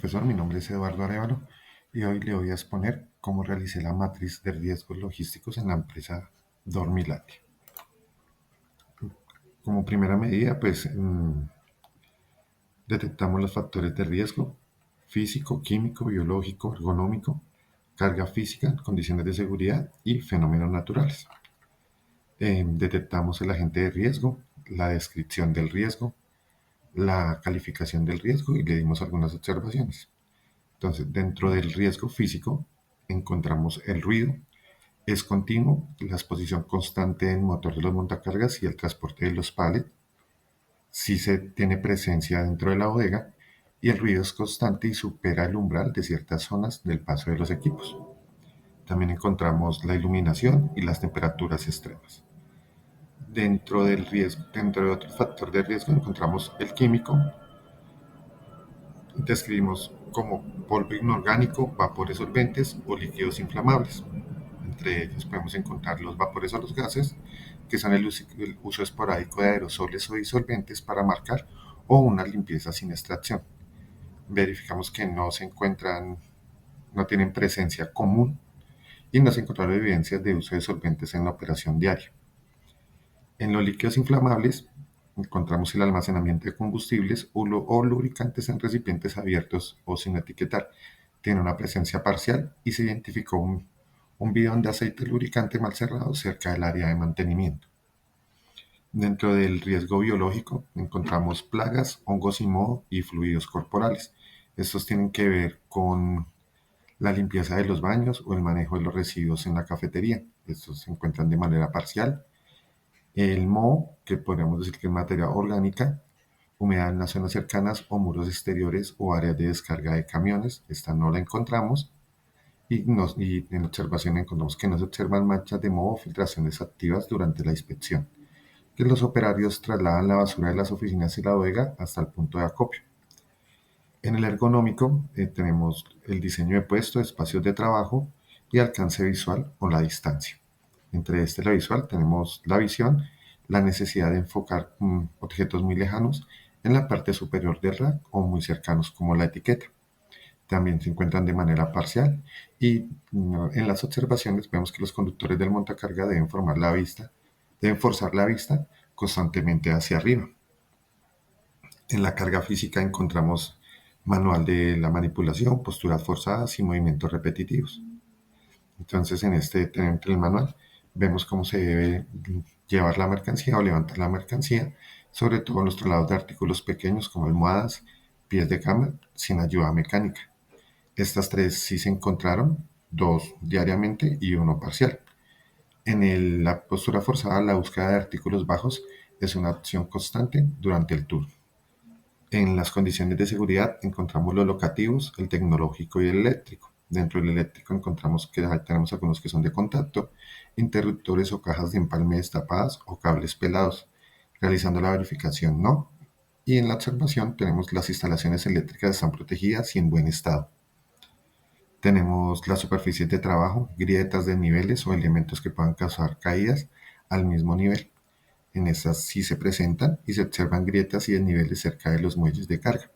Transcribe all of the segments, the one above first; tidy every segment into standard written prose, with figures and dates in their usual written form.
profesor, mi nombre es Eduardo Arevalo y hoy le voy a exponer cómo realicé la matriz de riesgos logísticos en la empresa Dormilandia. Como primera medida, detectamos los factores de riesgo físico, químico, biológico, ergonómico, carga física, condiciones de seguridad y fenómenos naturales. Detectamos el agente de riesgo, la descripción del riesgo, la calificación del riesgo y le dimos algunas observaciones. Entonces, dentro del riesgo físico encontramos el ruido, es continuo, la exposición constante del motor de los montacargas y el transporte de los pallets, si se tiene presencia dentro de la bodega y el ruido es constante y supera el umbral de ciertas zonas del paso de los equipos. También encontramos la iluminación y las temperaturas extremas. Dentro de otro factor de riesgo encontramos el químico, describimos como polvo inorgánico, vapores solventes o líquidos inflamables. Entre ellos podemos encontrar los vapores o los gases, que son el uso esporádico de aerosoles o disolventes para marcar o una limpieza sin extracción. Verificamos que no tienen presencia común y no se encontraron evidencias de uso de solventes en la operación diaria. En los líquidos inflamables encontramos el almacenamiento de combustibles o lubricantes en recipientes abiertos o sin etiquetar. Tiene una presencia parcial y se identificó un bidón de aceite lubricante mal cerrado cerca del área de mantenimiento. Dentro del riesgo biológico encontramos plagas, hongos y moho y fluidos corporales. Estos tienen que ver con la limpieza de los baños o el manejo de los residuos en la cafetería. Estos se encuentran de manera parcial. El moho, que podríamos decir que es materia orgánica, humedad en las zonas cercanas o muros exteriores o áreas de descarga de camiones, esta no la encontramos. Y en observación encontramos que no se observan manchas de moho o filtraciones activas durante la inspección, que los operarios trasladan la basura de las oficinas y la bodega hasta el punto de acopio. En el ergonómico tenemos el diseño de puesto, espacios de trabajo y alcance visual o la distancia. Entre este y la visual tenemos la visión, la necesidad de enfocar objetos muy lejanos en la parte superior del rack o muy cercanos como la etiqueta. También se encuentran de manera parcial y en las observaciones vemos que los conductores del montacarga deben forzar la vista constantemente hacia arriba. En la carga física encontramos manual de la manipulación, posturas forzadas y movimientos repetitivos. Entonces, entre el manual, vemos cómo se debe llevar la mercancía o levantar la mercancía, sobre todo en los traslados de artículos pequeños como almohadas, pies de cama, sin ayuda mecánica. Estas tres sí se encontraron, dos diariamente y uno parcial. La postura forzada, la búsqueda de artículos bajos es una opción constante durante el tour. En las condiciones de seguridad encontramos los locativos, el tecnológico y el eléctrico. Dentro del eléctrico encontramos que tenemos algunos que son de contacto, interruptores o cajas de empalme destapadas o cables pelados. Realizando la verificación no. Y en la observación tenemos las instalaciones eléctricas están protegidas y en buen estado. Tenemos las superficies de trabajo, grietas de niveles o elementos que puedan causar caídas al mismo nivel. En estas sí se presentan y se observan grietas y desniveles cerca de los muelles de carga.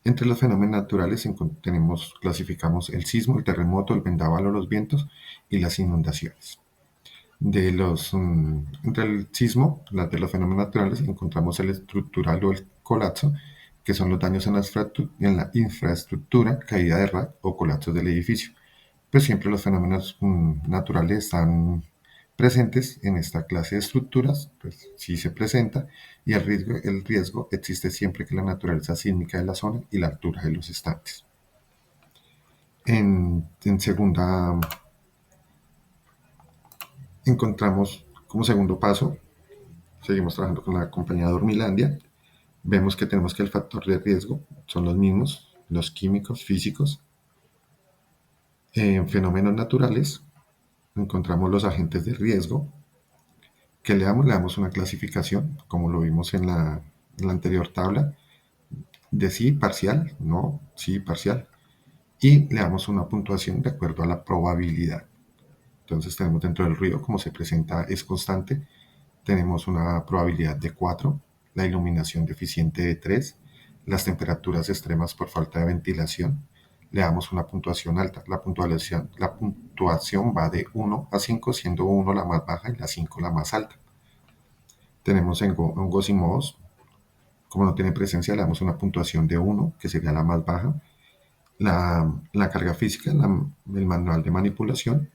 Entre los fenómenos naturales clasificamos el sismo, el terremoto, el vendaval o los vientos y las inundaciones. Entre el sismo, de los fenómenos naturales, encontramos el estructural o el colapso, que son los daños en la infraestructura, caída de rack o colapsos del edificio. Pues siempre los fenómenos naturales están presentes en esta clase de estructuras, pues sí se presenta, y el riesgo existe siempre que la naturaleza sísmica de la zona y la altura de los estantes. En segunda, encontramos como segundo paso, seguimos trabajando con la compañía Dormilandia, vemos que tenemos que el factor de riesgo son los mismos, los químicos, físicos. En fenómenos naturales encontramos los agentes de riesgo, que le damos una clasificación, como lo vimos en la anterior tabla, de sí parcial, no, sí parcial, y le damos una puntuación de acuerdo a la probabilidad. Entonces tenemos dentro del ruido, como se presenta, es constante, tenemos una probabilidad de 4, la iluminación deficiente de 3, las temperaturas extremas por falta de ventilación, le damos una puntuación alta. La puntuación va de 1 a 5, siendo 1 la más baja y la 5 la más alta. Tenemos hongos y mohos. Como no tiene presencia, le damos una puntuación de 1, que sería la más baja. La carga física, el manual de manipulación,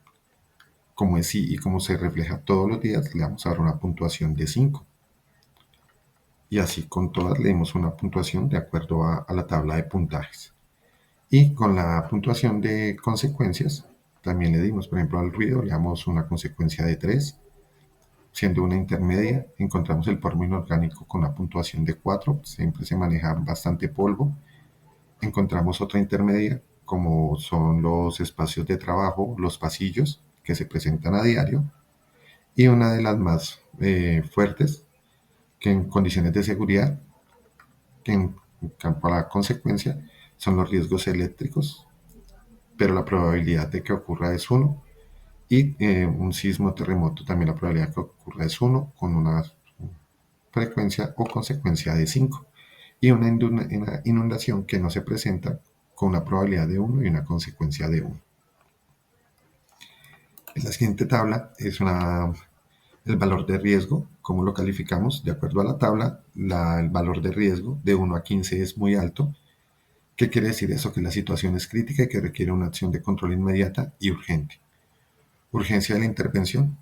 como es y como se refleja todos los días, le vamos a dar una puntuación de 5. Y así con todas le dimos una puntuación de acuerdo a la tabla de puntajes. Y con la puntuación de consecuencias, también le dimos, por ejemplo, al ruido, le damos una consecuencia de 3, siendo una intermedia. Encontramos el polvo inorgánico con una puntuación de 4, siempre se maneja bastante polvo. Encontramos otra intermedia, como son los espacios de trabajo, los pasillos, que se presentan a diario. Y una de las más fuertes, que en condiciones de seguridad, que en campo a la consecuencia, son los riesgos eléctricos, pero la probabilidad de que ocurra es 1. Y un sismo terremoto, también la probabilidad de que ocurra es 1, con una frecuencia o consecuencia de 5. Y una inundación que no se presenta con una probabilidad de 1 y una consecuencia de 1. En la siguiente tabla es el valor de riesgo. ¿Cómo lo calificamos? De acuerdo a la tabla, el valor de riesgo de 1 a 15 es muy alto. ¿Qué quiere decir eso? Que la situación es crítica y que requiere una acción de control inmediata y urgente. Urgencia de la intervención,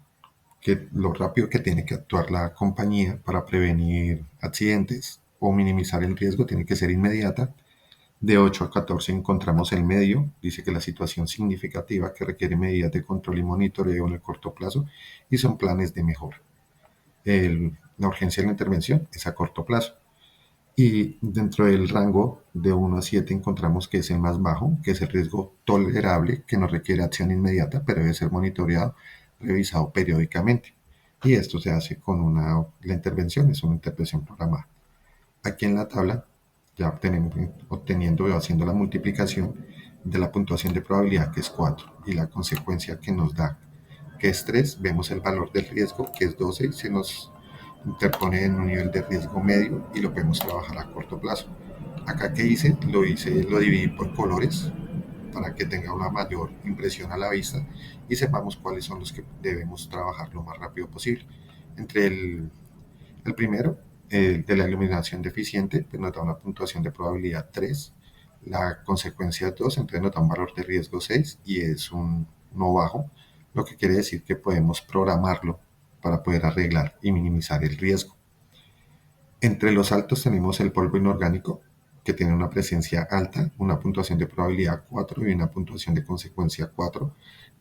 que lo rápido que tiene que actuar la compañía para prevenir accidentes o minimizar el riesgo tiene que ser inmediata. De 8 a 14 encontramos el medio, dice que la situación significativa que requiere medidas de control y monitoreo en el corto plazo y son planes de mejora. La urgencia de la intervención es a corto plazo. Y dentro del rango de 1 a 7 encontramos que es el más bajo, que es el riesgo tolerable, que no requiere acción inmediata, pero debe ser monitoreado, revisado periódicamente. Y esto se hace con la intervención, es una intervención programada. Aquí en la tabla ya obteniendo o haciendo la multiplicación de la puntuación de probabilidad, que es 4, y la consecuencia que nos da, que es 3, vemos el valor del riesgo, que es 12, y se nos interpone en un nivel de riesgo medio y lo podemos trabajar a corto plazo. Acá que lo dividí por colores para que tenga una mayor impresión a la vista y sepamos cuáles son los que debemos trabajar lo más rápido posible. Entre el primero, de la iluminación deficiente, pues nos da una puntuación de probabilidad 3, la consecuencia es 2, entonces nos da un valor de riesgo 6 y es un no bajo, lo que quiere decir que podemos programarlo para poder arreglar y minimizar el riesgo. Entre los altos tenemos el polvo inorgánico, que tiene una presencia alta, una puntuación de probabilidad 4 y una puntuación de consecuencia 4,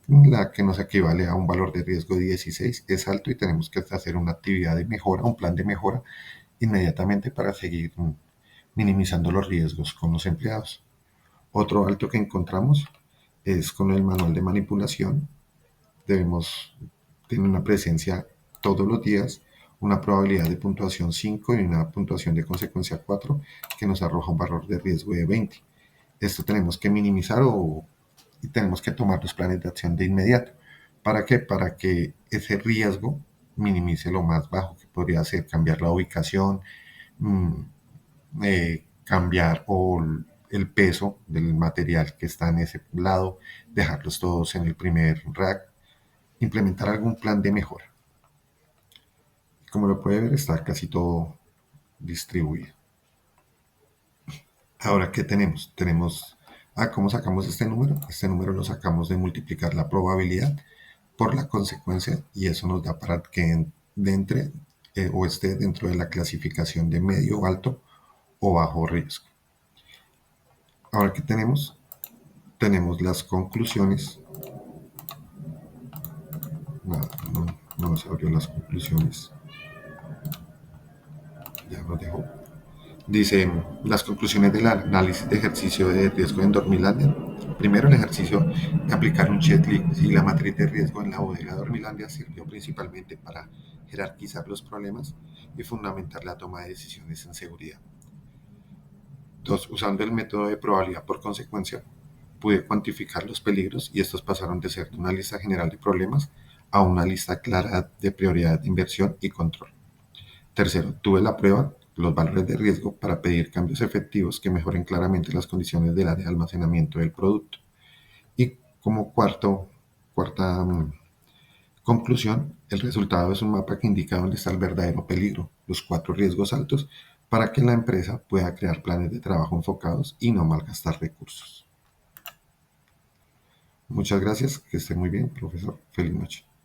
la que nos equivale a un valor de riesgo 16. Es alto y tenemos que hacer una actividad de mejora, un plan de mejora inmediatamente para seguir minimizando los riesgos con los empleados. Otro alto que encontramos es con el manual de manipulación. Debemos tener una presencia todos los días, una probabilidad de puntuación 5 y una puntuación de consecuencia 4 que nos arroja un valor de riesgo de 20. Esto tenemos que minimizar y tenemos que tomar los planes de acción de inmediato. ¿Para qué? Para que ese riesgo minimice lo más bajo, que podría ser cambiar la ubicación, mm, cambiar el peso del material que está en ese lado, dejarlos todos en el primer rack, implementar algún plan de mejora. Como lo puede ver, está casi todo distribuido. Ahora, ¿qué tenemos? ¿Cómo sacamos este número? Este número lo sacamos de multiplicar la probabilidad por la consecuencia y eso nos da para que entre o esté dentro de la clasificación de medio, alto o bajo riesgo. Ahora, ¿qué tenemos? Tenemos las conclusiones. No se abrió las conclusiones. Ya lo dejo. Dice las conclusiones del análisis de ejercicio de riesgo en Dormilandia. Primero, el ejercicio de aplicar un checklist y la matriz de riesgo en la bodega de Dormilandia sirvió principalmente para jerarquizar los problemas y fundamentar la toma de decisiones en seguridad. 2. Usando el método de probabilidad por consecuencia, pude cuantificar los peligros y estos pasaron de ser una lista general de problemas a una lista clara de prioridad de inversión y control. Tercero, tuve la prueba los valores de riesgo para pedir cambios efectivos que mejoren claramente las condiciones del área de almacenamiento del producto. Y como cuarta conclusión, el resultado es un mapa que indica dónde está el verdadero peligro, los 4 riesgos altos, para que la empresa pueda crear planes de trabajo enfocados y no malgastar recursos. Muchas gracias, que esté muy bien, profesor. Feliz noche.